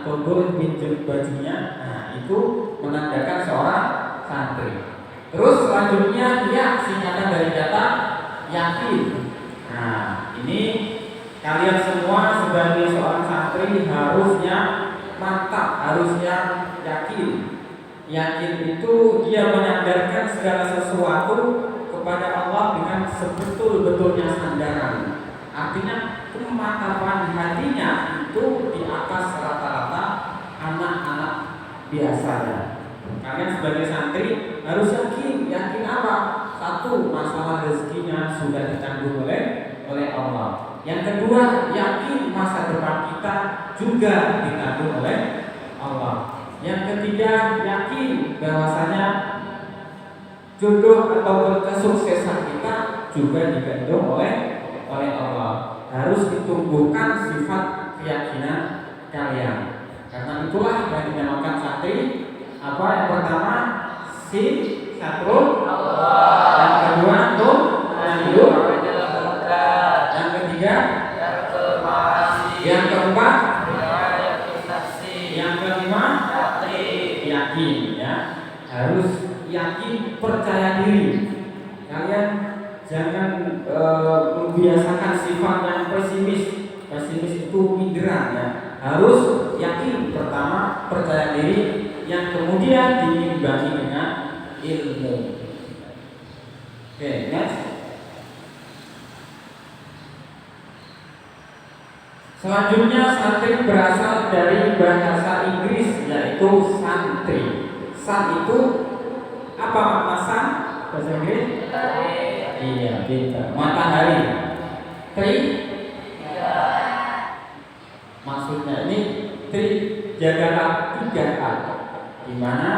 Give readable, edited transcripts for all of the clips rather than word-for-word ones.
atau pinjam bajunya, nah itu menandakan seorang santri. Terus selanjutnya dia singkatan dari kata yakin. Nah ini kalian semua sebagai seorang santri harusnya mantap, harusnya yakin. Yakin itu dia menyandarkan segala sesuatu kepada Allah dengan sebetul-betulnya sandaran. Artinya kemantapan hatinya itu di atas rata-rata anak-anak biasanya. Kalian sebagai santri harus yakin apa? Satu, masalah rezekinya sudah ditanggung oleh Allah. Yang kedua, yakin masa depan kita juga ditanggung oleh Allah. Yang ketiga, yakin bahwasanya jodoh atau kesuksesan kita juga digandung oleh Allah. Harus ditumbuhkan sifat keyakinan kalian. Karena itulah yang dinamakan santri. Apa yang pertama? Satrul Allah. Yang kedua tuh hidup. Yang ketiga yang keempat yang kelima yakin ya. Harus yakin, percaya diri. Kalian jangan membiasakan sifat yang pesimis. Pesimis itu minderan ya. Harus yakin, pertama percaya diri, yang kemudian diimbangi dengan ilmu. Oke, next. Selanjutnya santri berasal dari bahasa Inggris yaitu santri. San itu apa makna san? Bahasa Inggris? Iya, pintar. Matahari. Tri? Maksudnya ini tri jagalah 3 hal. Di mana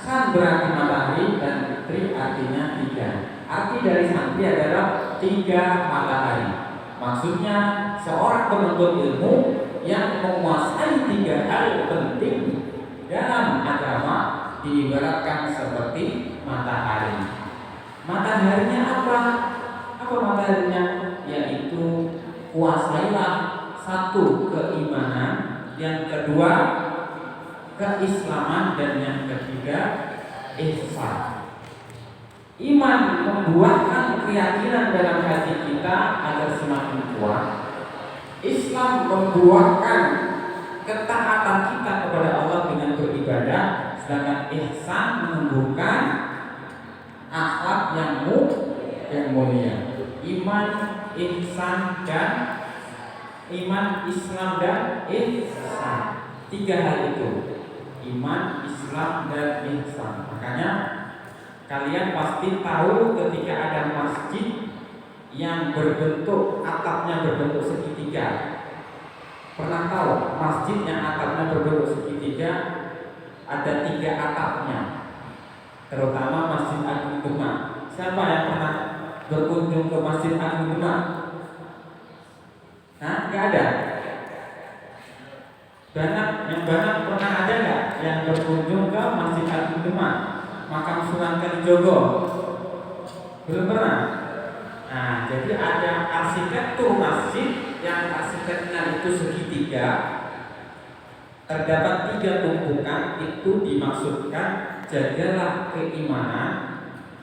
san berarti matahari dan tri artinya 3. Arti dari santri adalah 3 matahari. Maksudnya seorang penuntut ilmu yang menguasai 3 hal penting dalam agama diibaratkan seperti matahari. Mataharinya apa? Apa mataharinya? Yaitu kuasailah 1 keimanan, yang kedua keislaman, dan yang ketiga ihsan. Iman membuahkan keyakinan dalam hati kita agar semakin kuat. Islam membuahkan ketaatan kita kepada Allah dengan beribadah, sedangkan ihsan menumbuhkan akhlak yang mulia. Iman, ihsan, dan iman, Islam, dan ihsan. 3 hal itu. Iman, Islam, dan ihsan. Makanya kalian pasti tahu ketika ada masjid yang berbentuk atapnya berbentuk segitiga. Pernah tahu masjid yang atapnya berbentuk segitiga ada 3 atapnya, terutama Masjid Agung Demak. Siapa yang pernah berkunjung ke Masjid Agung Demak? Nggak ada. Yang banyak pernah ada nggak yang berkunjung ke Masjid Agung Demak? Makam Sunan Kalijogo? Belum pernah. Nah, jadi ada arsitektur masjid yang arsiteknya itu segitiga. Terdapat 3 tumpukan, itu dimaksudkan jagalah keimanan,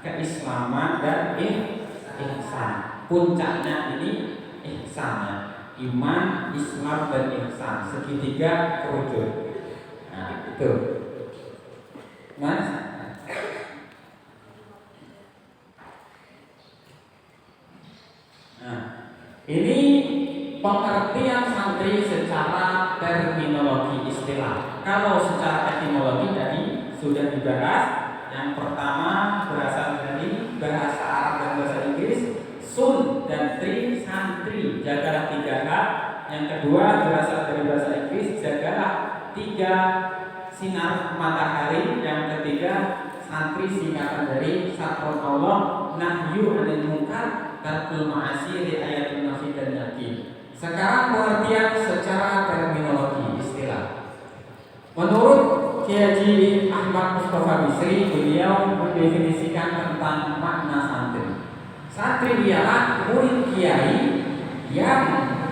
keislaman, dan ihsan. Puncaknya ini ihsannya. Iman, Islam, dan ihsan. Segitiga kerucut. Nah, itu. Mas? Nah, ini pengertian santri secara terminologi istilah. Kalau secara etimologi tadi sudah dibahas. Yang pertama berasal dari bahasa Arab dan bahasa Inggris, sun dan tri, santri, jagalah 3 hal. Yang kedua berasal dari bahasa Inggris, jagalah 3 sinar matahari. Yang ketiga santri singkatan dari satrul Allah, nahyu anil munkar, tarkul ma'asi, ri'ayatul nafsi, dan yakin. Sekarang pengertian secara terminologi istilah. Menurut Kiai Haji Ahmad Mustafa Bisri, beliau mendefinisikan tentang makna santri. Santri ialah murid kiai yang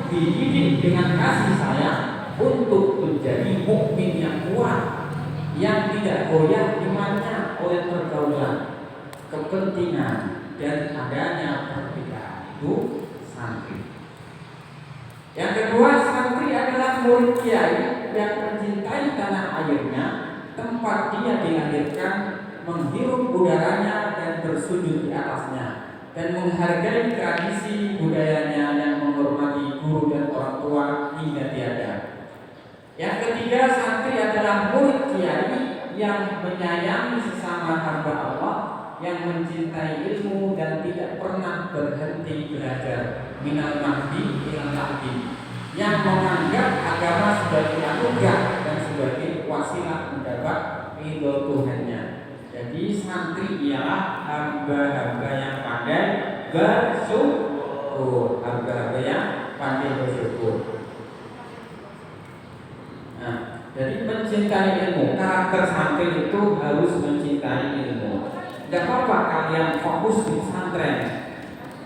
dididik dengan kasih sayang untuk menjadi mukmin yang kuat, yang tidak goyah imannya oleh pergaulan, kepentingan, dan adanya perbedaan. Itu santri. Yang kedua, santri adalah murid kiai yang mencintai tanah airnya, tempat dia dilahirkan, menghirup udaranya dan bersujud di atasnya, dan menghargai tradisi budayanya yang menghormati guru dan orang tua hingga tiada. Yang ketiga, santri adalah murid kiai yang menyayangi sesama hamba Allah, yang mencintai ilmu dan tidak pernah berhenti belajar, minal mahdi ilal lahdi, yang menganggap agama sebagai anugerah dan sebagai wasilah mendapat ridho Tuhannya. Jadi santri ialah hamba-hamba yang pandai bersyukur, hamba-hamba yang pandai bersyukur. Nah, jadi mencintai ilmu, karakter santri itu harus mencintai ilmu. Tidak apa-apa kalian fokus di pesantren,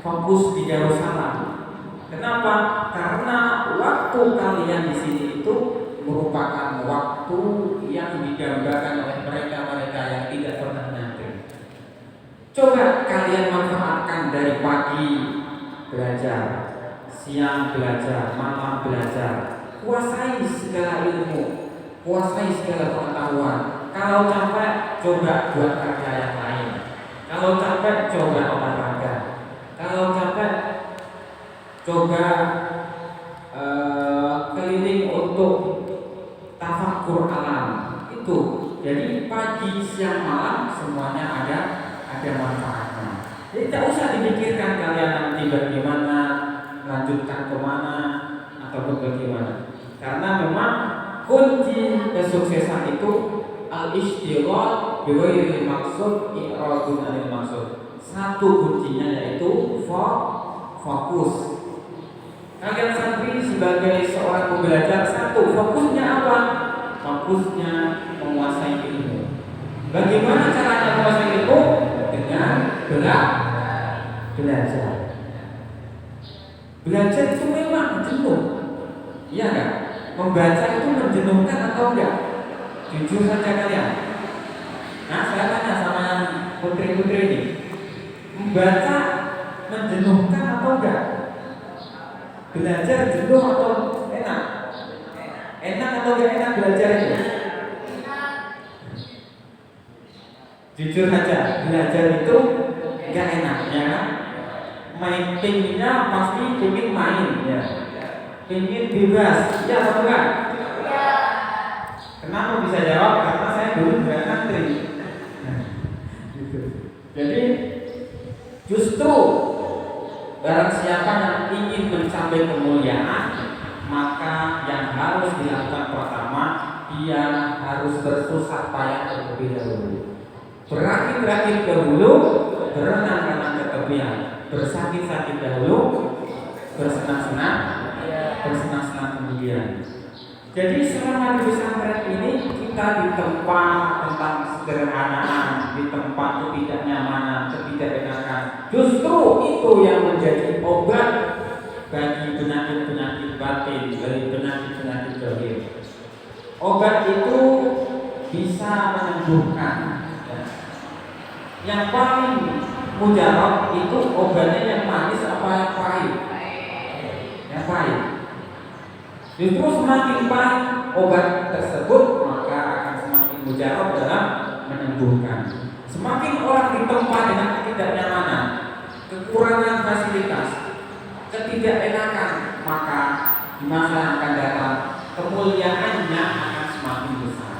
fokus di Darussalam. Kenapa? Karena waktu kalian di sini itu merupakan waktu yang didambakan oleh mereka-mereka yang tidak pernah nyantri. Coba kalian manfaatkan dari pagi belajar, siang belajar, malam belajar. Kuasai segala ilmu, kuasai segala pengetahuan. Kalau capek, coba buat kerja yang lain. Kalau capek, coba olahraga. Kalau capek, coba keliling untuk tafakur alam. Itu. Jadi pagi, siang, malam semuanya ada manfaatnya. Jadi tak usah dipikirkan kalian nanti bagaimana, lanjutkan kemana ataupun bagaimana. Karena memang kunci kesuksesan itu al-ishtighal bi ghairil maqsud i'radun 'anil maqsud. Satu kuncinya yaitu fokus. Kalian santri sebagai seorang pembelajar, satu fokusnya apa? Fokusnya menguasai ilmu. Bagaimana caranya menguasai ilmu? Dengan belajar. Belajar itu memang jenuh, iya enggak? Membaca itu menjenuhkan atau enggak? Jujur saja kalian. Nah, saya tanya sama yang putri-putri ini, membaca menjenuhkan atau enggak? Belajar jenuh atau enak? Enak atau enggak enak belajar itu? Jujur saja, belajar itu enggak enak, ya kan? Pinginnya pasti pingin main, ya. Pingin bebas, ya atau enggak? Ya. Kenapa bisa jawab? Karena saya dulu juga santri. Jadi justru barang siapa yang ingin mencapai kemuliaan, maka yang harus dilakukan pertama, dia harus bersusah payah terlebih dahulu. Berakit-rakit dahulu, berenang-renang ke tepian, bersakit-sakit dahulu, bersenang-senang kemudian. Jadi selama di pesantren ini kita ditempa tentang sederhanaan, ditempa ketidaknyamanan, ketidakenakan. Justru itu yang menjadi obat bagi penyakit-penyakit batin, dari penyakit-penyakit zahir. Obat itu bisa menyembuhkan. Yang paling mujarab itu obatnya yang manis apa yang pahit? Yang pahit. Justru semakin pahit obat tersebut, maka akan semakin mujarab dalam menyembuhkan. Semakin orang ditempa dengan ketidaknyamanan, kekurangan fasilitas, ketidakenakan, maka di masa yang akan datang kemuliaannya akan semakin besar.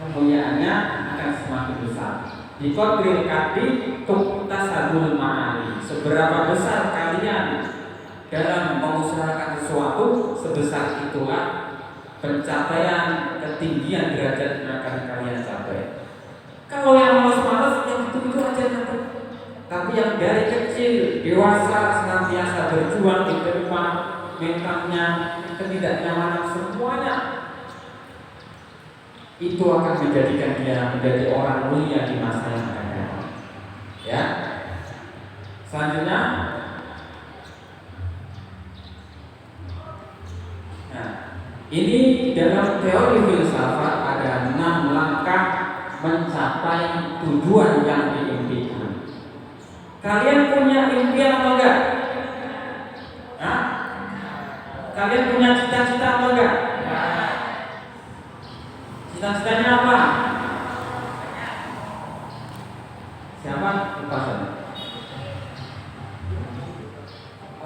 Kemuliaannya akan semakin besar. Di qadril kadhi tuktasabul ma'ali. Seberapa besar kalian dalam mengusahakan sesuatu, sebesar itulah pencapaian ketinggian derajat yang akan kalian capai. Kalau yang malas-malas, yang itu aja nanti. Tapi yang dari kecil, dewasa, senantiasa berjuang di depan mentalnya, ketidaknyamanan semuanya, itu akan menjadikan dia menjadi orang mulia di masa yang akan datang. Ya. Selanjutnya, nah, Ini dalam teori filsafat ada 6 langkah mencapai tujuan yang diimpikan. Kalian punya impian atau enggak? Hah? Kalian punya cita-cita atau enggak? Cita-citanya apa? Siapa? Lupa saya.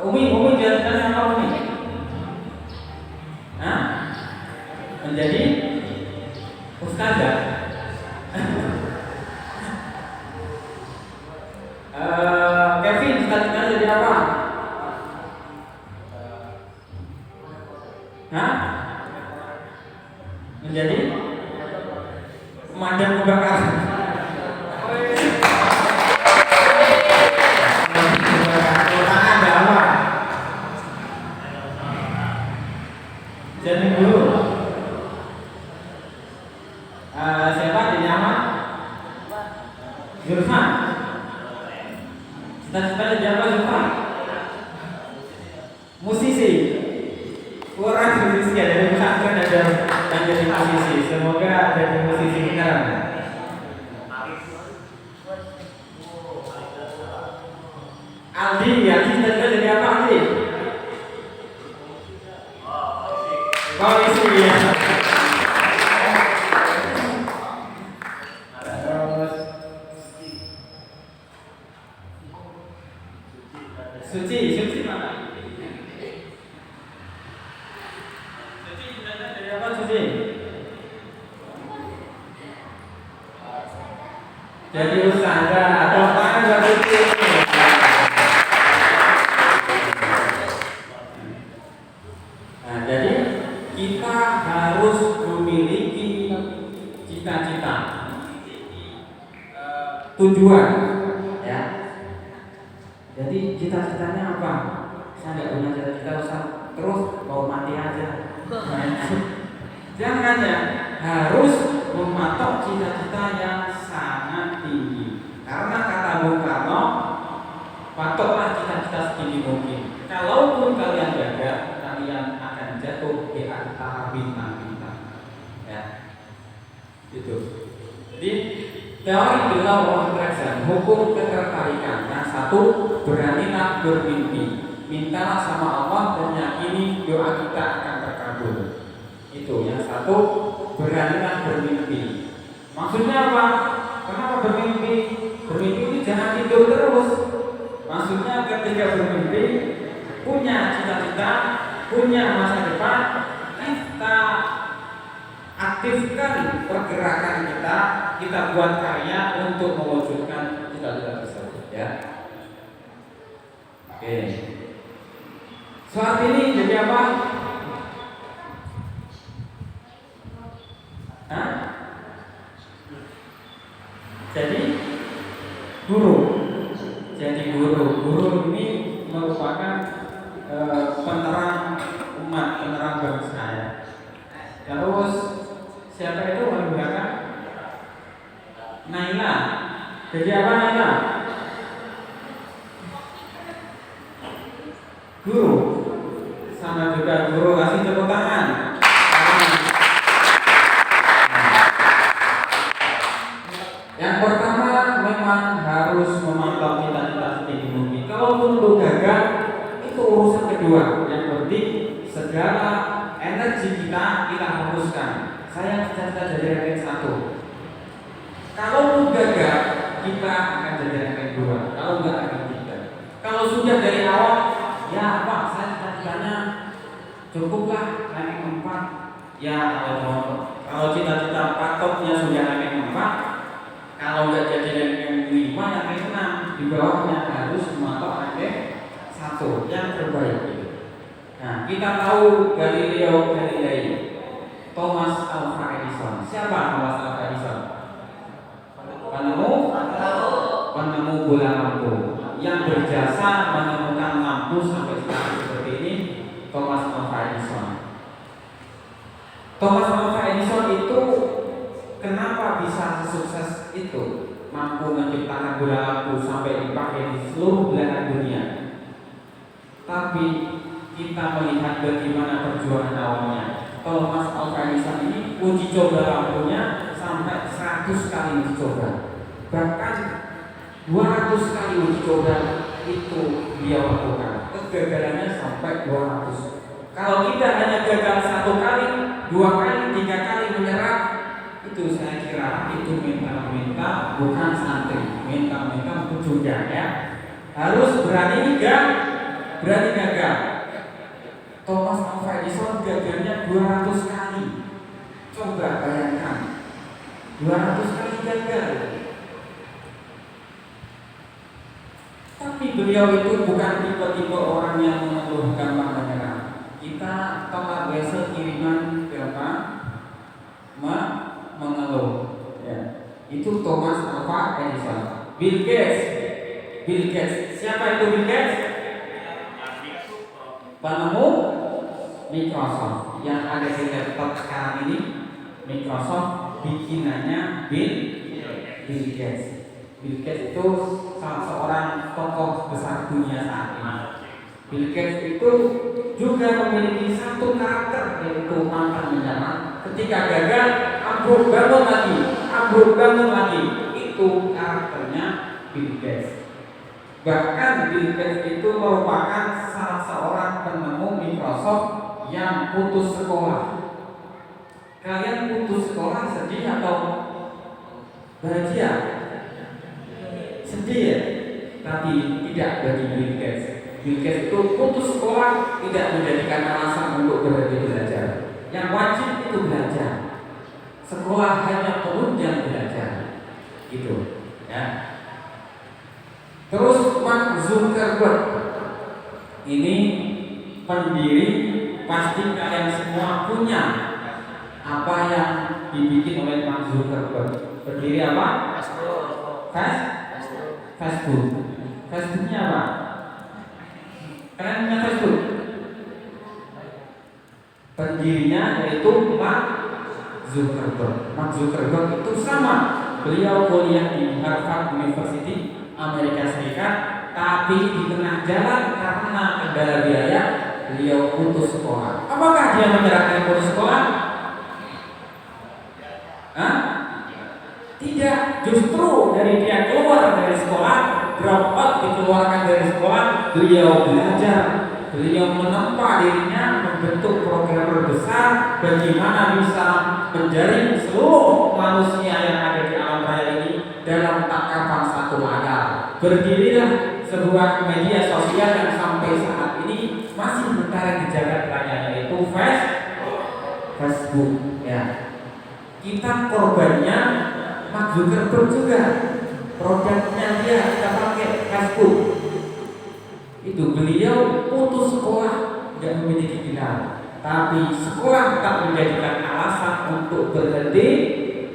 Umi cita-citanya apa Umi? Hah? Menjadi ustazah. Kevin cita-citanya jadi apa? Hah? Menjadi pemadam kebakaran. Tangan apa? Jadi guru. Siapa di nama? Zulfan. Cita-citanya jadi apa Zulfan? Musisi. Orang musisi ada di pesantren ada yang jadi musisi. Semoga jadi musisi beneran. Aldi cita-cita jadi apa Aldi? Polisi ya. Suci mana? Suci cita-cita jadi apa Suci? Jadi ustazah atau tangan buat Suci. Nah, jadi kita harus memiliki cita-cita, tujuan, ya. Jadi cita-citanya apa? Saya nggak punya cita-cita, usah terus mau mati aja. Jangan ya, harus mematok cita-cita yang sangat tinggi. Karena kata Bung Karno, patoklah cita-cita setinggi mungkin. Kalaupun kalian gagal, kalian akan jatuh di antara bintang-bintang. Ya, itu. Jadi teori the law of attraction, hukum ketertarikan. Yang satu, beranilah bermimpi. Mintalah sama Allah dan yakini doa kita akan terkabul. Itu yang satu, beranilah bermimpi. Maksudnya apa? Kenapa bermimpi? Bermimpi itu jangan tidur terus. Maksudnya ketika bermimpi, punya cita-cita, punya masa depan, kita aktifkan pergerakan kita buat karya untuk mewujudkan cita-cita tersebut, ya. Oke. Saat ini jadi apa? Hah? Jadi guru. Guru ini merupakan penerang umat, penerang bangsa, ya. Terus siapa itu yang belakang? Naila. Jadi apa Naila? Guru. Sama juga guru, kasih tepuk tangan. Yang pertama memang harus memantau cita-cita setinggi mungkin. Kalaupun lu gagal, itu urusan kedua. Yang penting segala energi kita hapuskan. Saya cita-cita jadi ranking 1. Kalau pun gagal, kita akan jadi ranking 2. Kalau enggak ranking 3. Kalau sudah dari awal, ya Pak, saya cita-citanya cukuplah ranking 4. Ya kalau cita-cita patoknya sudah ranking 4, kalau enggak jadi ranking 5, ranking 6, di bawahnya harus mematok ranking 1 yang terbaik. Nah, kita tahu Galileo Galilei, Thomas Alva Edison. Siapa Thomas Alva Edison? Penemu bola lampu yang berjasa menemukan lampu sampai sekarang seperti ini. Thomas Alva Edison. Thomas Alva Edison itu kenapa bisa sukses itu, mampu menciptakan bola lampu sampai dipakai di seluruh belahan dunia? Tapi kita melihat bagaimana perjuangan awalnya. Thomas Alva Edison ini uji coba lampunya sampai 100 kali uji coba, bahkan 200 kali uji coba itu dia lakukan. Kegagalannya sampai 200. Kalau kita hanya gagal 1 kali, 2 kali, 3 kali menyerah, itu saya kira itu mental bukan santri, mental pejuang ya. Harus berani gagal. Thomas Alva Edison gagalnya 200 kali. Coba bayangkan, 200 kali gagal. Tapi beliau itu bukan tipe-tipe orang yang mengeluh gampang menyerah. Kita Thomas Wessel kiriman berapa? Mengeluh. Ya. Itu Thomas Alva Edison. Bill Gates. Siapa itu Bill Gates? Penemu Microsoft. Yang ada di laptop sekarang ini Microsoft bikinannya Bill Gates. Bill Gates itu salah seorang tokoh besar dunia saat ini. Bill Gates itu juga memiliki satu karakter, yaitu pantang menyerah. Ketika gagal, ambruk bangun lagi. Itu karakternya Bill Gates. Bahkan Bill Gates itu merupakan salah seorang penemu Microsoft yang putus sekolah. Kalian putus sekolah sedih atau bahagia? Sedih ya? Tapi tidak bagi Bill Gates. Bill Gates itu putus sekolah tidak menjadikan alasan untuk berhenti belajar. Yang wajib itu belajar. Sekolah hanya penunjang belajar. Gitu, ya. Terus Mark Zuckerberg ini pendiri, pasti kalian semua punya apa yang dibikin oleh Mark Zuckerberg. Pendiri apa? Facebook. Facebooknya apa? Kalian punya Facebook? Pendirinya yaitu Mark Zuckerberg. Mark Zuckerberg itu sama, beliau kuliah di Harvard University, Amerika Serikat, tapi di tengah jalan karena kendala biaya beliau putus sekolah. Apakah dia menyerahkan putus sekolah? Hah? Tidak, justru dari dia keluar dari sekolah, drop out, dikeluarkan dari sekolah, beliau belajar, beliau menempa dirinya membentuk programmer besar bagaimana bisa menjaring seluruh manusia yang ada di alam raya ini dalam tangkapan satu layar. Berdirilah sebuah media sosial yang sampai saat ini masih bertahan di jagat raya, yaitu Facebook. Ya, kita korbannya Mark Zuckerberg juga. Produknya dia kita pakai Facebook. Itu beliau putus sekolah, tidak memiliki gelar, tapi sekolah tak menjadikan alasan untuk berhenti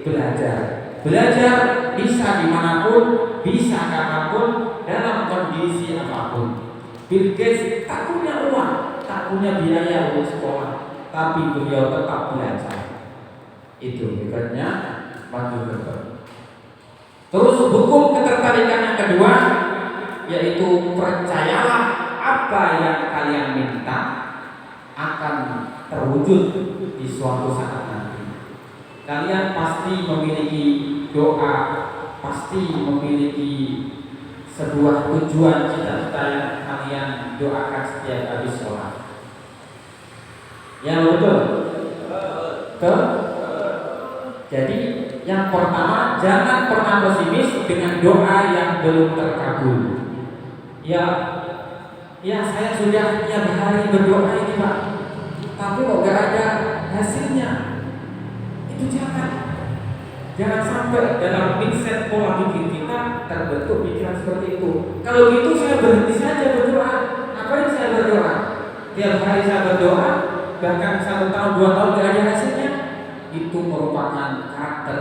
belajar. Belajar bisa dimanapun, bisa kapanpun, dalam kondisi apapun. Bill Gates tak punya uang, tak punya biaya untuk sekolah, tapi beliau tetap belajar. Itu hebatnya Mark Zuckerberg. Terus hukum ketertarikan yang kedua, yaitu percayalah apa yang kalian minta akan terwujud di suatu saat nanti. Kalian pasti memiliki doa, pasti memiliki sebuah tujuan cita-cita yang kalian doakan setiap habis sholat. Ya betul. Jadi yang pertama, jangan pernah pesimis dengan doa yang belum terkabul. Ya saya sudah tiap hari berdoa ini Pak, tapi kok gak ada hasilnya. Itu jangan sampai dalam mindset pola pikir kita terbentuk pikiran seperti itu. Kalau gitu saya berhenti saja berdoa. Ngapain saya berdoa? Tiap hari saya berdoa, bahkan 1 tahun 2 tahun gak ada hasilnya. Itu merupakan karakter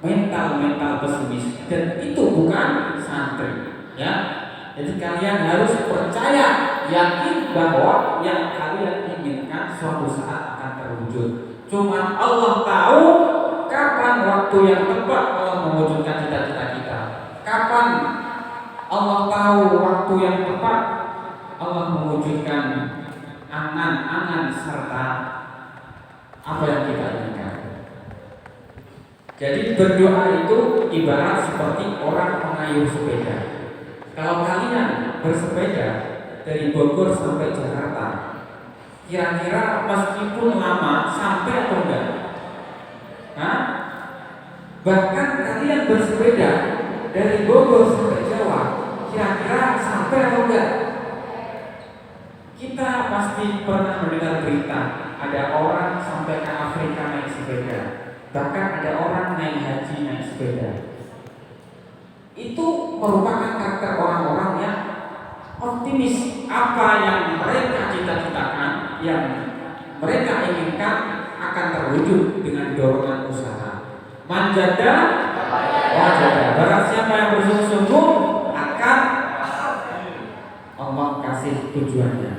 mental pesimis, dan itu bukan santri. Ya, jadi kalian harus percaya, yakin bahwa yang kalian inginkan suatu saat akan terwujud. Cuma Allah tahu kapan waktu yang tepat Allah mewujudkan cita-cita kita. Kapan Allah tahu waktu yang tepat Allah mewujudkan angan-angan serta apa yang kita inginkan. Jadi berdoa itu ibarat seperti orang mengayuh sepeda. Kalau kalian bersepeda dari Bogor sampai Jakarta, kira-kira meskipun lama sampai atau enggak? Hah? Bahkan kalian bersepeda dari Bogor sampai Jawa, kira-kira sampai atau enggak? Kita pasti pernah mendengar berita ada orang sampai ke Afrika naik sepeda, bahkan ada orang naik haji naik sepeda. Itu merupakan karakter orang-orang yang optimis. Apa yang mereka cita-citakan, yang mereka inginkan akan terwujud dengan dorongan usaha. Manjada wajada. Barang siapa yang bersungguh-sungguh akan Allah kasih tujuannya.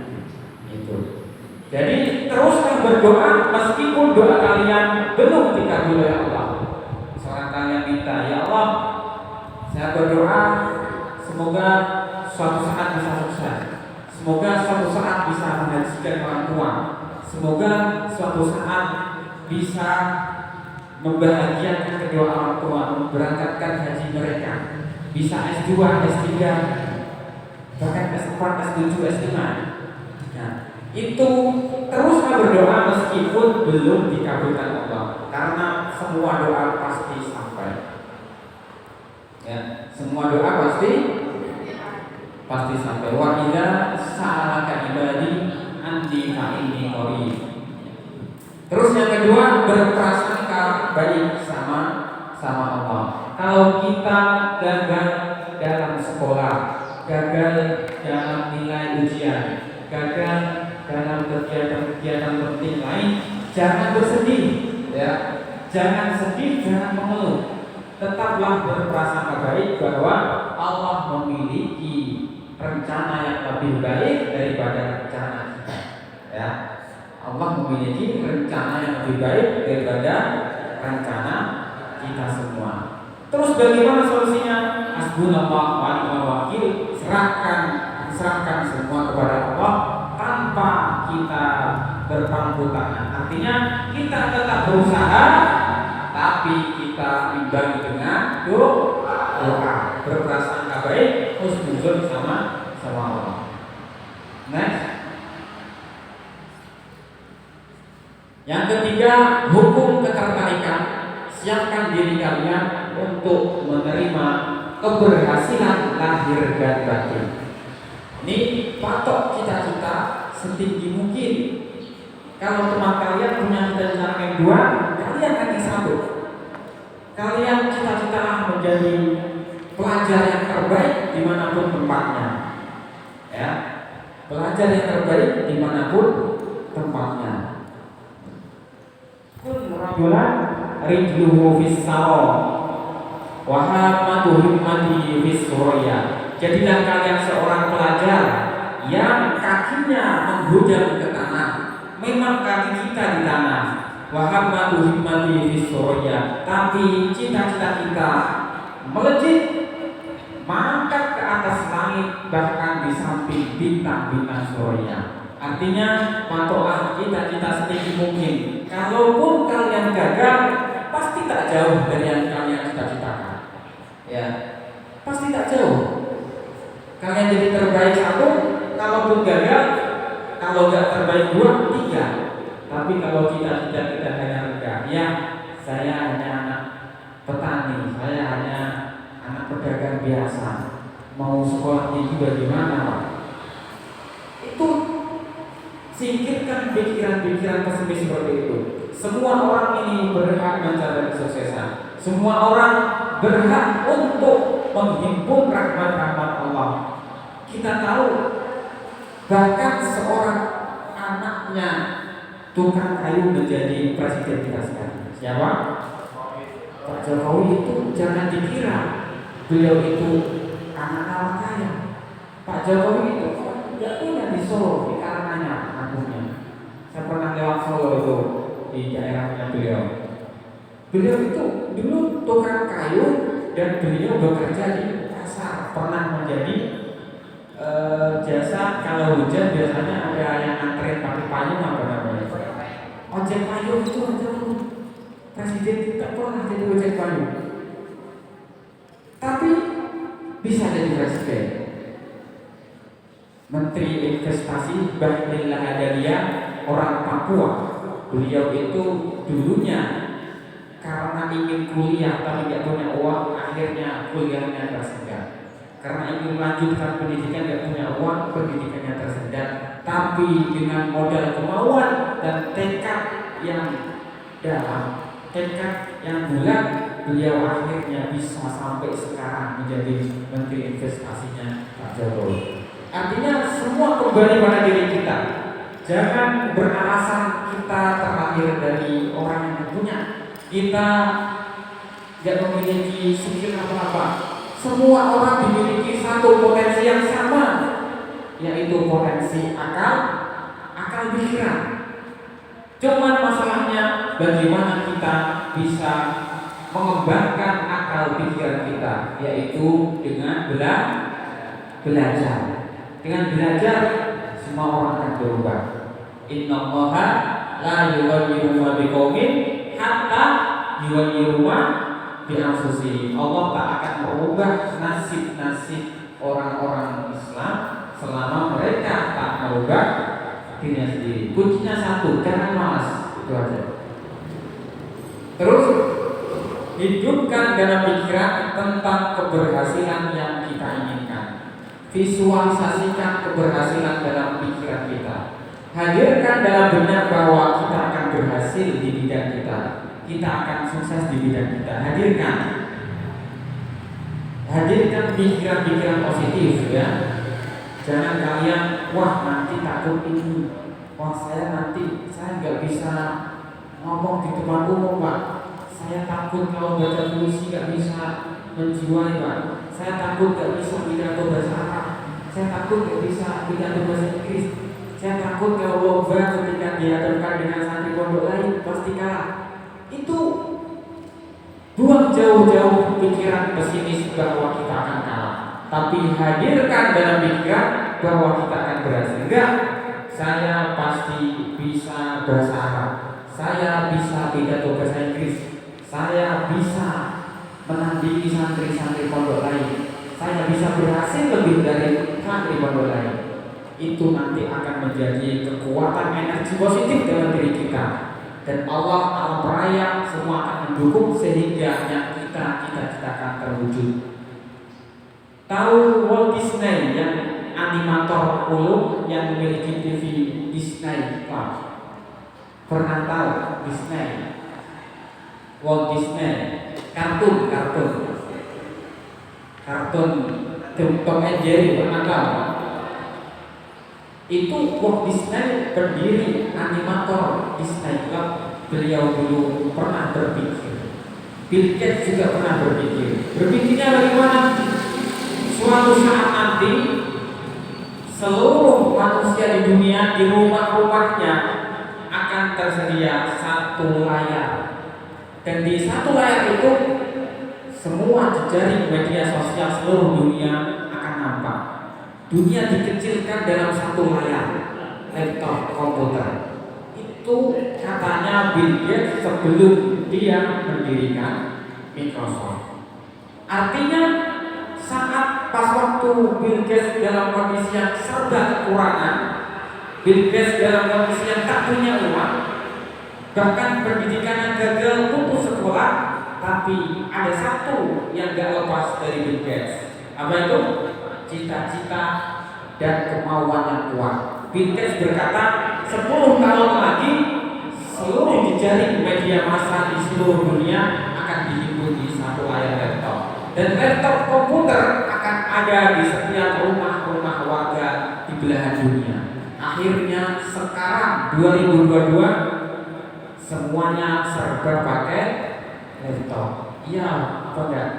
Itu. Jadi teruslah berdoa meskipun doa kalian belum dikabul oleh Allah. Seorang kalian minta, ya Allah, saya berdoa semoga suatu saat bisa sukses. Semoga suatu saat bisa menghajikan orang tua. Semoga suatu saat bisa membahagiakan kedua orang tua, memberangkatkan haji mereka. Bisa S2, S3, bahkan S4, S7, S5. Nah, itu teruslah berdoa meskipun belum dikabulkan Allah, karena semua doa pasti sampai. Ya, semua doa pasti sampai. Wa idza sa'alaka ibadi anni fa inni qarib. Terus yang kedua, berprasangka baik sama Allah. Kalau kita gagal dalam sekolah, gagal dalam nilai ujian, gagal dalam kegiatan-kegiatan penting lain, jangan bersedih, ya. Jangan sedih, jangan mengeluh. Tetaplah berprasangka baik bahwa Allah memiliki rencana yang lebih baik daripada rencana kita. Ya, Allah memiliki rencana yang lebih baik daripada rencana kita semua. Terus bagaimana solusinya? Hasbunallah wa ni'mal wakil. Serahkan semua kepada Allah tanpa kita berpangku tangan. Artinya kita tetap berusaha, tapi kita imbangi dengan doa, berprasangka baik, husnuzon sama Allah. Next. Yang ketiga, hukum ketertarikan. Siapkan diri kalian untuk menerima keberhasilan lahir dan batin. Ini patok cita-cita setinggi mungkin. Kalau teman kalian punya cita-cita yang dua, kalian akan disambut. Kalian cita-cita menjadi pelajar yang terbaik dimanapun tempatnya, ya, pelajar yang terbaik dimanapun tempatnya. Kun rajulan rijluhu fis sawa wa hamatu himmati fis suraya. Jadilah kalian seorang pelajar yang kakinya menghujam ke tanah. Memang kaki kita di tanah. Wa hamatu himmati fis suraya. Tapi cita-cita kita melejit, mangkat ke atas langit, bahkan di samping bintang-bintang suraya. Artinya patokan cita-cita setinggi mungkin. Kalaupun kalian gagal, pasti tak jauh dari yang kalian cita-citakan. Ya, pasti tak jauh. Kalian jadi terbaik satu, kalaupun gagal, kalau nggak terbaik dua, tiga. Tapi kalau cita-cita kita hanya rendah, ya, saya hanya anak petani, saya hanya anak pedagang biasa, mau sekolah tinggi bagaimana, Pak? Itu singkirkan pikiran-pikiran pesimis seperti itu. Semua orang ini berhak mencari kesuksesan. Semua orang berhak untuk menghimpun rahmat-rahmat Allah. Kita tahu bahkan seorang anaknya tukang kayu menjadi presiden kita sekarang. Siapa? Pak Jokowi. Itu jangan dikira beliau itu anak orang kaya. Pak Jokowi itu tidak punya di Solo, di Karanganyar kampungnya. Saya pernah lewat Solo itu, di daerahnya beliau. Beliau itu dulu tukang kayu dan beliau bekerja di pasar. Pernah menjadi jasa kalau hujan biasanya ada yang nganterin pakai payung apa namanya? ojek payung itu aja tuh. Presiden kita pernah jadi ojek payung, tapi bisa jadi presiden. Menteri Investasi Bahlil Lahadalia, orang Papua. Beliau itu dulunya karena ingin kuliah tapi tidak punya uang, akhirnya kuliahnya tersendat. Karena ingin melanjutkan pendidikan tidak punya uang, pendidikannya tersendat. Tapi dengan modal kemauan dan tekad yang dalam, tekad yang bulat, beliau akhirnya bisa sampai sekarang menjadi Menteri Investasinya Pak Jokowi. Artinya semua kembali pada diri kita. Jangan beralasan kita terlahir dari orang yang punya, kita tidak memiliki skill apa-apa. Semua orang dimiliki satu potensi yang sama, yaitu potensi akal pikiran. Cuman masalahnya bagaimana kita bisa mengembangkan akal pikiran kita, yaitu dengan belajar. Dengan belajar semua orang akan berubah. Innallaha la yughayyiru ma biqaumin hatta yughayyiru ma bi anfusihim. Allah tak akan merubah nasib-nasib orang-orang Islam selama mereka tak merubah dirinya sendiri. Kuncinya satu, jangan malas, itu aja. Terus hidupkan dalam pikiran tentang keberhasilan yang kita inginkan. Visualisasikan keberhasilan dalam pikiran kita. Hadirkan dalam benak bahwa kita akan berhasil di bidang kita. Kita akan sukses di bidang kita. Hadirkan pikiran-pikiran positif, ya. Jangan kalian, wah nanti takut ini, wah saya nggak bisa ngomong di depan umum, Pak. Saya takut kalau baca puisi nggak bisa menjiwai, Pak. Saya takut gak bisa pidato bahasa Arab. Saya takut gak bisa pidato bahasa Inggris. Saya takut kalau lomba ketika dihadapkan dengan santri pondok lain pasti kalah. Itu buang jauh-jauh pikiran pesimis bahwa kita akan kalah. Tapi hadirkan dalam pikiran bahwa kita akan berhasil. Enggak, saya pasti bisa bahasa Arab. Saya bisa pidato bahasa Inggris. Saya bisa menandingi santri-santri pondok lain. Saya bisa berhasil lebih dari santri pondok lain. Itu nanti akan menjadi kekuatan energi positif dalam diri kita. Dan Allah alam raya semua akan mendukung sehingga yang kita cita-citakan terwujud. Tahu Walt Disney yang animator ulung yang memiliki TV Disney Club? Pernah tahu Disney? Walt Disney kartun Tom and Jerry, pernah tahu? Itu Walt Disney pendiri animator Disney Club. Beliau dulu pernah berpikir, Bill Gates juga pernah berpikirnya bagaimana suatu saat nanti seluruh manusia di dunia di rumah-rumahnya akan tersedia satu layar. Dan di satu layar itu semua jejaring media sosial seluruh dunia akan nampak. Dunia dikecilkan dalam satu layar, laptop, komputer. Itu katanya Bill Gates sebelum dia mendirikan Microsoft. Artinya saat pas waktu Bill Gates dalam kondisi yang serba kekurangan, Bill Gates dalam kondisi yang tak punya uang, bahkan pendidikannya gagal, putus sekolah, tapi ada satu yang gak lepas dari Bill Gates. Apa itu? Cita-cita dan kemauan yang kuat. Bill Gates berkata, 10 tahun lagi seluruh jejaring media massa di seluruh dunia akan dihimpun di satu layar laptop. Dan laptop komputer akan ada di setiap rumah-rumah warga di belahan dunia. Akhirnya sekarang 2022 semuanya serba pakai laptop. Iya, apa enggak?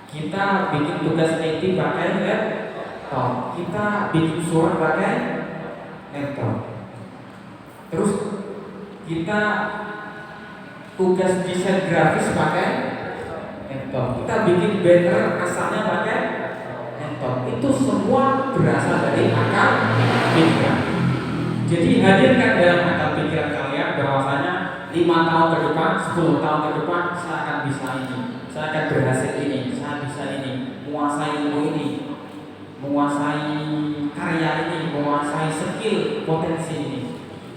Kita bikin tugas IT pakai laptop. Kita bikin surat pakai laptop. Terus kita tugas desain grafis pakai laptop. Kita bikin banner asalnya pakai laptop. Itu semua berasal dari akal pikiran. Jadi hadirkan dalam akal pikiran kalian bahwasanya 5 tahun ke depan, 10 tahun ke depan saya akan bisa ini, saya akan berhasil ini, saya bisa ini, menguasai ilmu ini, menguasai karya ini, menguasai skill, potensi ini.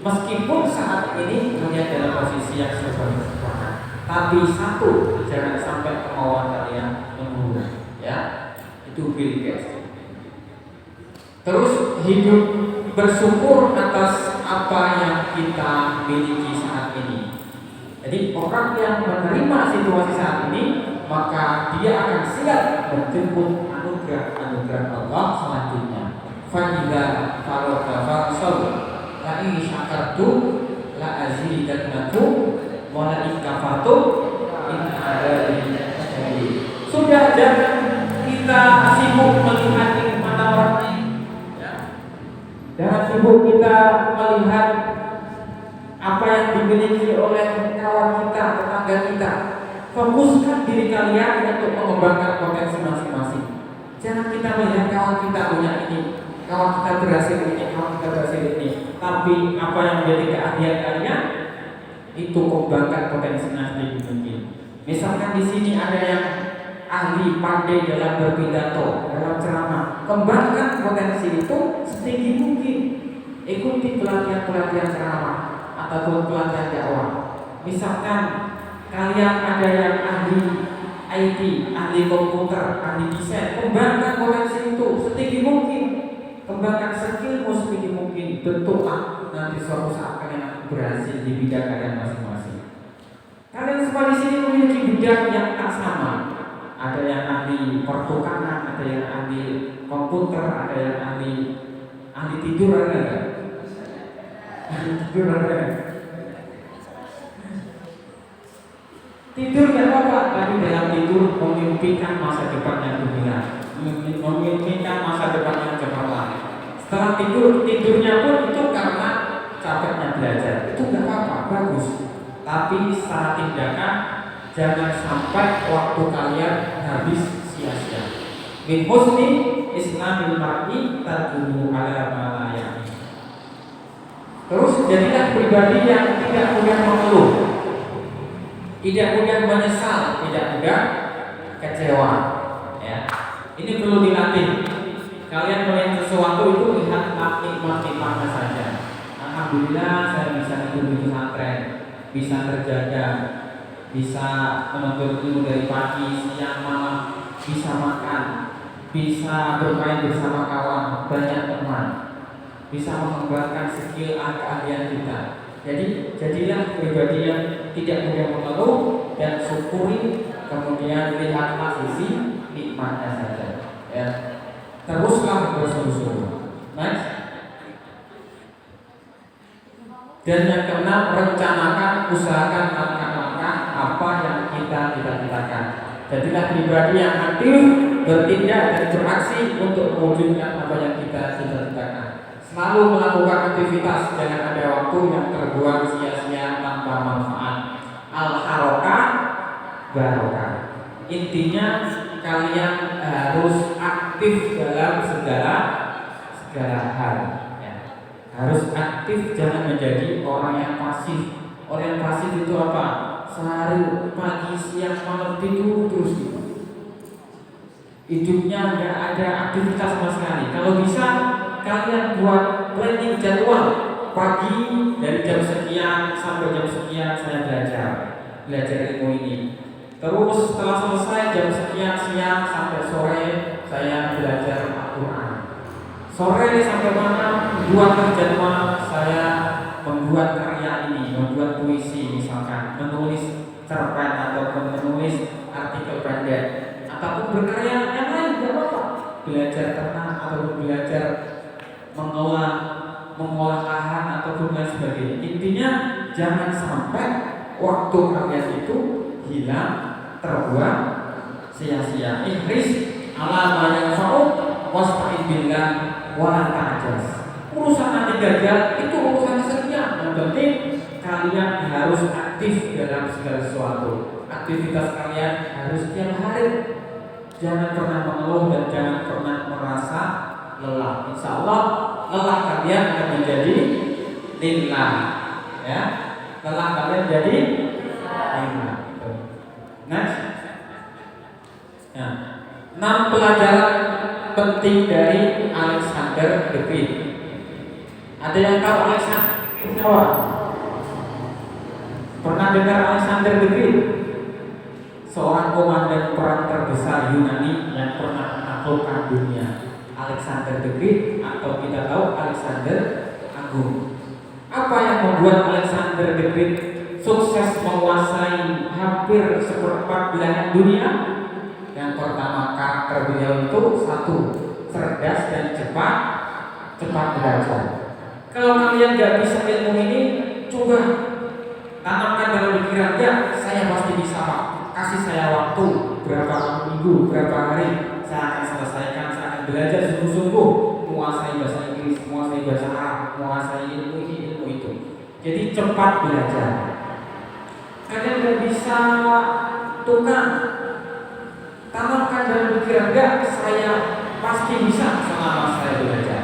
Meskipun saat ini kalian dalam posisi yang serba kekurangan, tapi satu, jangan sampai kemauan kalian menurun, ya. Itu Bill Gates. Terus hidup bersyukur atas apa yang kita miliki saat ini. Jadi orang yang menerima situasi saat ini, maka dia akan siap menjemput anugerah Allah selanjutnya. Fa'idza faragha fansab, la in syakartum la azidannakum wa la in kafartum in adabi syadid. Sudah, jangan kita sibuk melihat mata orang lain. Jangan sibuk kita melihat apa yang dimiliki oleh kawan kita, tetangga kita. Fokuskan diri kalian untuk mengembangkan potensi masing-masing. Jangan kita melihat kawan kita punya ini, kawan kita berhasil ini, kawan kita berhasil ini. Tapi apa yang menjadi keahlian kalian, itu kembangkan potensinya sedikit mungkin. Misalkan di sini ada yang ahli pandai dalam berpidato, dalam ceramah, kembangkan potensi itu setinggi mungkin. Ikuti pelatihan-pelatihan ceramah ataupun pelatihan dakwah. Misalkan kalian ada yang ahli IT, ahli komputer, ahli desain, kembangkan potensi itu setinggi mungkin. Kembangkan skillmu setinggi mungkin. Bentuklah nanti suatu saat kalian berhasil di bidang kalian masing-masing. Kalian semua di sini memiliki bidang yang tak sama. Ada yang ahli pertukangan, ada yang ahli komputer, ada yang ahli tidur, ada nggak? Ahli tidur ada. Tidur nggak apa-apa, tapi dalam tidur memimpikan masa depan yang gembira, memimpikan masa depan yang cemerlang. Setelah tidurnya pun itu karena capeknya belajar, itu nggak apa-apa, bagus. Tapi secara tindakan jangan sampai waktu kalian habis sia-sia. Min husni islamil mar'i tarkuhu ala ma la ya'ni. Terus jadilah pribadi yang tidak mudah mengeluh, tidak mudah menyesal, tidak mudah kecewa. Ya, ini perlu dilatih. Kalian melihat sesuatu itu lihat nikmat-nikmatnya saja. Alhamdulillah saya bisa hidup di pesantren, bisa terjaga, bisa menuntut ilmu dari pagi, siang, malam, bisa makan, bisa bermain bersama kawan, banyak teman, bisa mengembangkan skill keahlian kita. Jadi jadilah pribadi yang tidak mudah mengeluh dan syukuri, kemudian lihatlah sisi nikmatnya saja. Ya, teruslah bersungguh-sungguh. Next. Dan yang keenam, rencanakan, usahakan langkah-langkah apa yang kita cita-citakan. Jadilah pribadi yang aktif, bertindak dan beraksi untuk mewujudkan apa yang kita cita-citakan. Selalu melakukan aktivitas, jangan ada waktu yang terbuang sia-sia tanpa manfaat. Al-harokah barokah. Intinya kalian harus aktif dalam segala hal. Harus aktif, jangan menjadi orang yang pasif. Orang yang pasif itu apa? Sehari pagi siang malam tidur terus. Hidupnya nggak ada aktivitas sama sekali. Kalau bisa kalian buat planning jadwal. Pagi dari jam sekian sampai jam sekian saya belajar ilmu ini. Terus setelah selesai jam sekian siang sampai sore saya belajar Al-Quran. Sore sampai malam buat jadwal saya membuat karya ini, membuat puisi misalkan, menulis cerpen ataupun menulis artikel pendek, ataupun berkarya yang lain tidak apa-apa. Belajar ternak ataupun belajar mengolah lahan ataupun lain sebagainya. Intinya jangan sampai waktu kalian itu hilang, terbuang sia-sia. Ihris ala ma yanfa'u wasta'in billah wala ta'jaz. Urusan nanti gagal itu urusan sekian. Yang penting kalian harus aktif dalam segala sesuatu. Aktivitas kalian harus setiap hari. Jangan pernah mengeluh dan jangan pernah merasa lelah. Insya Allah lelah kalian akan menjadi lillah. Ya, lelah kalian jadi lillah. Next. Nah, 6 pelajaran penting dari Alexander the Great. Ada yang tahu Alexander? Pernah dengar Alexander the Great? Seorang komandan perang terbesar Yunani yang pernah menaklukkan dunia. Alexander the Great, atau kita tahu Alexander Agung. Apa yang membuat Alexander the Great sukses menguasai hampir seperempat belahan dunia? Yang pertama, karakter beliau itu satu, cerdas dan cepat belajar. Kalau kalian gak bisa ilmu ini, coba tanamkan dalam pikiran, ya saya pasti bisa Pak. Kasih saya waktu berapa minggu, berapa hari, saya akan selesaikan, saya akan belajar sungguh-sungguh, menguasai bahasa Inggris, menguasai bahasa Arab, menguasai ilmu ini, ilmu itu. Jadi cepat belajar. Kalian gak bisa tukang, tanamkan dalam pikiran, enggak, saya pasti bisa selama saya belajar.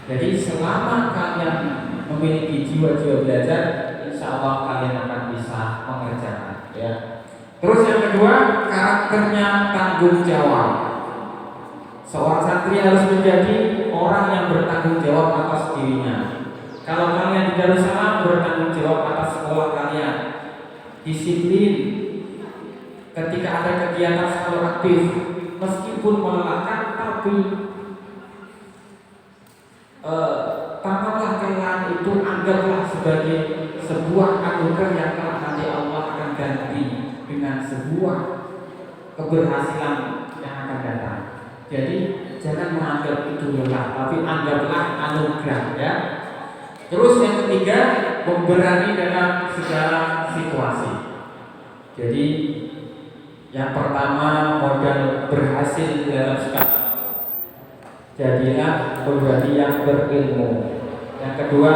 Jadi selama kalian memiliki jiwa-jiwa belajar, insya Allah kalian akan bisa mengerjakan. Ya. Terus yang kedua, karakternya tanggung jawab. Seorang santri harus menjadi orang yang bertanggung jawab atas dirinya. Kalau kalian di Darussalam bertanggung jawab atas sekolah kalian, disiplin. Ketika ada kegiatan selalu aktif, meskipun melelahkan, tapi tanamlah kelelahan itu, anggaplah sebagai sebuah anugerah yang kelak nanti Allah akan ganti dengan sebuah keberhasilan yang akan datang. Jadi jangan menganggap itu lelah, tapi anggaplah anugerah, ya. Terus yang ketiga, memberani dalam segala situasi. Jadi yang pertama, modal berhasil dalam segala, jadilah pribadi yang berilmu. Yang kedua,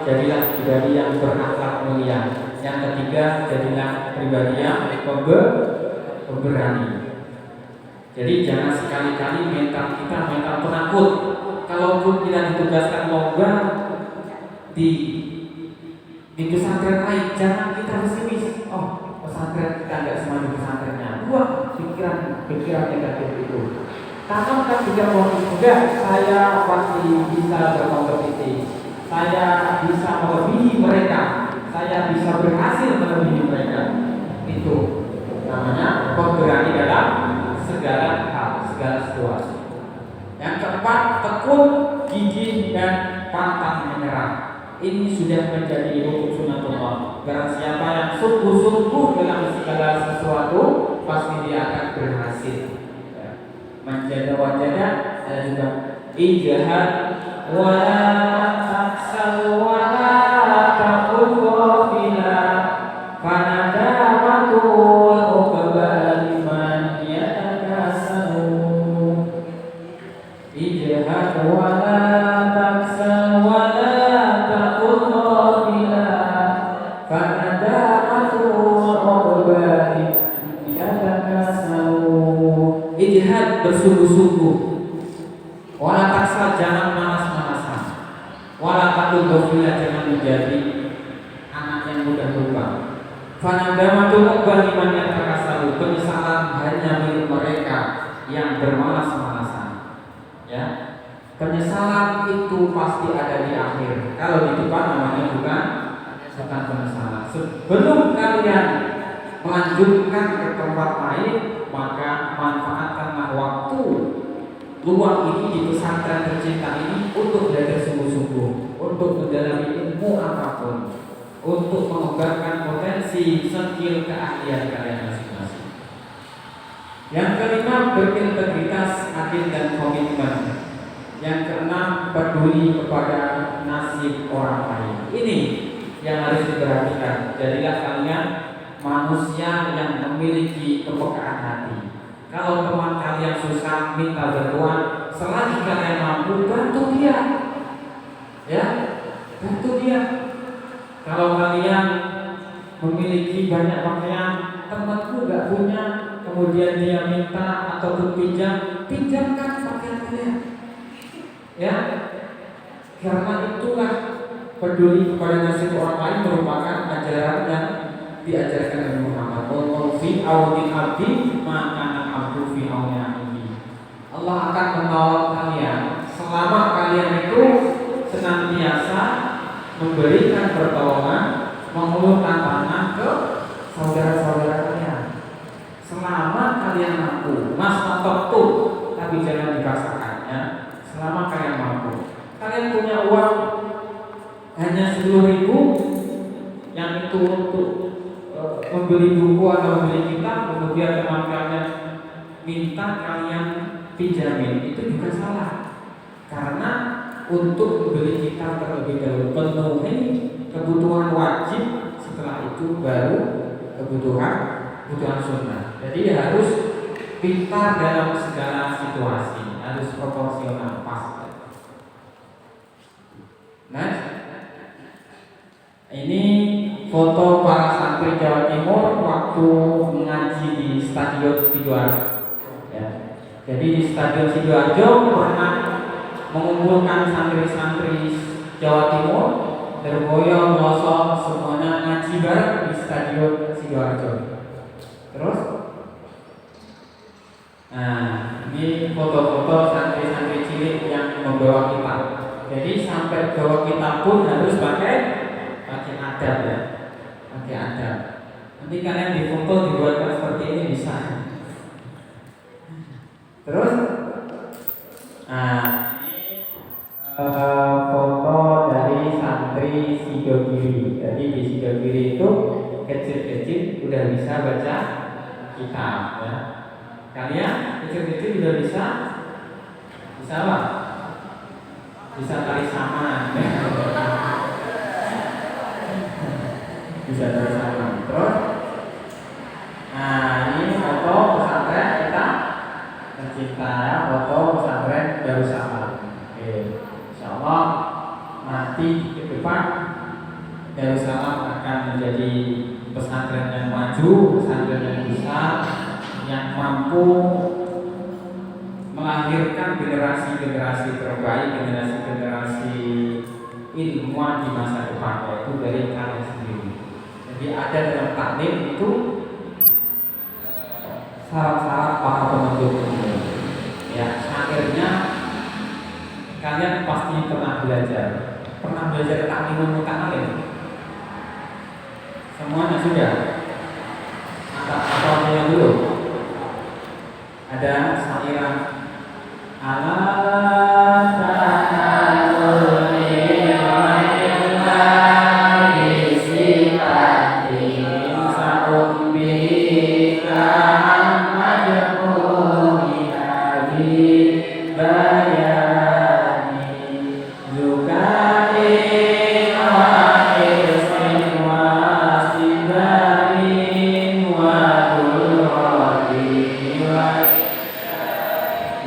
jadilah pribadi yang berakhlak mulia. Yang ketiga, jadilah pribadi yang pemberani. Jadi jangan sekali-kali mental kita mental penakut. Kalaupun kita ditugaskan lomba di pesantren lain, jangan kita pesimis. Oh, pesantren kita nggak semaju pesantrennya. Buang pikiran negatif itu. Tanamkan juga positif. Enggak, saya pasti bisa berkompetisi. Saya bisa melebihi mereka. Saya bisa berhasil melebihi mereka. Itu namanya pemberani dalam segala hal, segala situasi. Yang keempat, tekun, gigih dan pantang menyerah. Ini sudah menjadi hukum sunnatullah. Barang siapa yang sungguh-sungguh dalam segala sesuatu, pasti dia akan berhasil. Menjaga wajahnya ada juga ijtihad wala taksal wala taqul ghafila fanadamatul uqba liman yatakasalu. Ijtihad wala taksal wala taqul ghafila fanadamatul uqba liman yatakasalu. Ijtihad, bersungguh-sungguh. Wala taksa, jangan malas-malasan. Wala takul ghafila, jangan menjadi anak yang mudah lupa. Fanadamatul uqba liman yatakasalu, penyesalan hanya milik mereka yang bermalas-malasan. Ya. Penyesalan itu pasti ada di akhir. Kalau di depan namanya bukan penyesalan. Sebelum kalian melanjutkan ke tempat lain, maka manfaatkanlah waktu luang ini di pesantren tercinta ini untuk belajar sungguh-sungguh, untuk mendalami ilmu apapun, untuk mengembangkan potensi, skill, keahlian kalian masing-masing. Yang kelima, berintegritas, adil dan komitmen. Yang keenam, peduli kepada nasib orang lain. Ini yang harus diperhatikan. Jadilah kalian manusia yang memiliki kepekaan hati. Kalau teman kalian susah, minta bantuan, selagi kalian mampu, bantu dia. Ya, bantu dia. Kalau kalian memiliki banyak pakaian, temanku nggak punya, kemudian dia minta ataupun pinjamkan pakaian kalian. Ya, karena itulah peduli kepada nasib orang lain merupakan ajaran yang diajarkan Nabi Muhammad. Wallahu fi auni abdi maka abdu fi auni abdi. Allah akan menolong kalian selama kalian itu senantiasa memberikan pertolongan, mengulurkan tangan ke saudara-saudara kalian. Selama kalian mampu, mastata'tum, tapi jangan dipaksakannya. Selama kalian mampu, kalian punya uang hanya 10.000, yang itu untuk membeli buku atau membeli kitab, kemudian teman kalian minta kalian pinjamin, itu juga salah. Karena untuk membeli kitab terlebih dahulu penuhi kebutuhan wajib, setelah itu baru kebutuhan sunnah. Jadi harus pintar dalam segala situasi, harus proporsional pas. Nah, ini foto para santri Jawa Timur waktu mengaji di Stadion Sidoarjo. Ya. Jadi di Stadion Sidoarjo pernah mengumpulkan santri-santri Jawa Timur, Lirboyo, Pelosok, semuanya ngaji bareng di Stadion Sidoarjo. Terus, nah ini foto-foto santri-santri cilik yang membawa kitab. Jadi sampai bawa kitab pun harus pakai adab ya, pakai adab. Nanti kalian di foto dibuatkan seperti ini bisa. Terus, nah foto dari santri Sidogiri. Jadi di Sidogiri itu kecil-kecil udah bisa baca kitab ya. Kalian kecil-kecil udah bisa apa? Bisa tali saman. Bisa tali saman. Terus, nah ini foto pesantren kita tercinta ya, foto pesantren Darussalam. Oke, insyaallah nanti ke depan Darussalam akan menjadi pesantren yang maju, pesantren yang besar, yang mampu melahirkan generasi-generasi terbaik, generasi-generasi ilmuwan di masa depan, yaitu dari kalian sendiri. Jadi ada dalam taklim itu syarat-syarat para penuntut ilmu. Ya, akhirnya kalian pasti pernah belajar taklimun muta'alim. Semuanya sudah. Atau ada yang belum? Ada sairan ala ta'alul ilma bisifatin sa'umbika ammadhuni abi bayani zukain wa irsin wa sibarin wa kulrati wa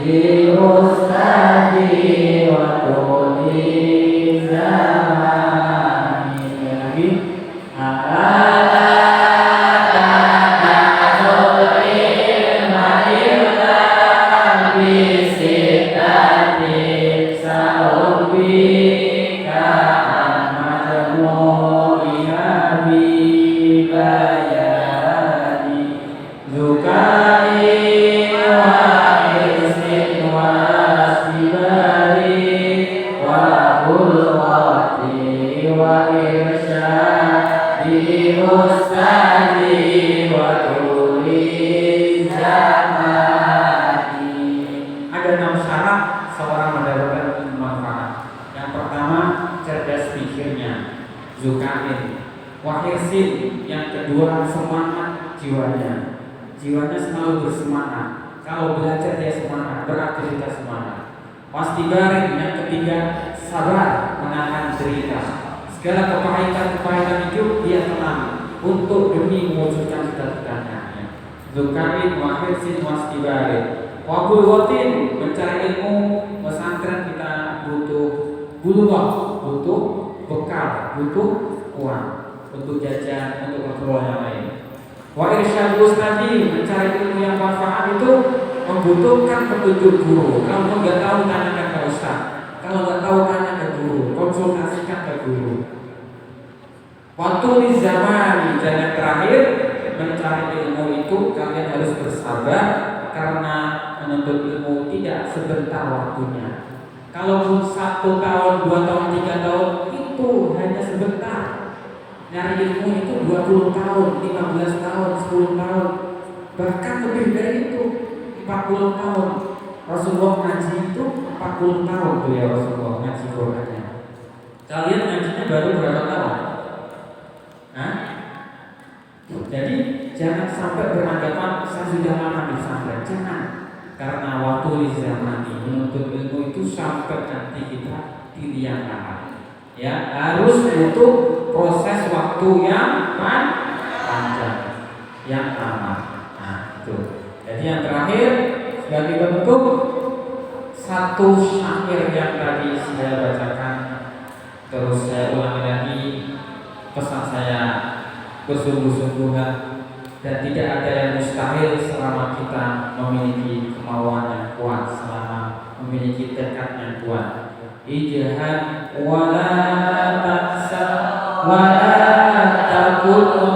di ustadi wa tuli zamani lagi ala ta'adul ilma illa bisitatin sa'ubika amadmu ihabi bayani zukai ada 6 syarat seorang mendapatkan ilmu manfaat. Yang pertama, cerdas pikirnya, zukain. Wahirsin, yang kedua, semangat jiwanya. Jiwanya selalu bersemangat. Kalau belajar dia semangat, beraktivitas semangat. Wastibarin, yang ketiga, sabar menahan derita. Segala kepahitan hidup dia tenang untuk demi mewujudkan cita-citanya. Zukain, wahirsin, wastibarin. Wabul watin, mencari ilmu pesantren kita butuh bulughah, butuh bekal, butuh uang untuk jajan, untuk keperluan yang lain. Wa irsyadus tadi, mencari ilmu yang manfaat itu membutuhkan petunjuk guru. Kalau nggak tahu tanyakan ke ustaz, kalau nggak tahu tanya ke guru, konsultasikan ke guru. Waktu di zaman dan yang terakhir, mencari ilmu itu kalian harus bersabar karena menuntut ilmu tidak sebentar waktunya. Kalaupun 1 tahun, 2 tahun, 3 tahun itu hanya sebentar. Nyari ilmu itu 20 tahun, 15 tahun, 10 tahun, bahkan lebih dari itu, 40 tahun. Rasulullah ngaji itu 40 tahun beliau Rasulullah ngaji Qurannya. Kalian ngajinya baru berapa tahun? Hah? Jadi jangan sampai beranggapan saya sudah lama di pesantren. Jangan. Karena waktu di zaman ini menuntut ilmu itu sampai nanti kita di liang lahat. Ya, harus butuh proses waktu yang panjang, yang lama. Nah, itu. Jadi yang terakhir sebagai bentuk satu syair yang tadi saya bacakan, terus saya ulangi lagi pesan saya bersungguh-sungguhan dan tidak ada yang mustahil selama kita memiliki kemauan yang kuat, selama memiliki tekad yang kuat. Ijtihad wala taksa wala takut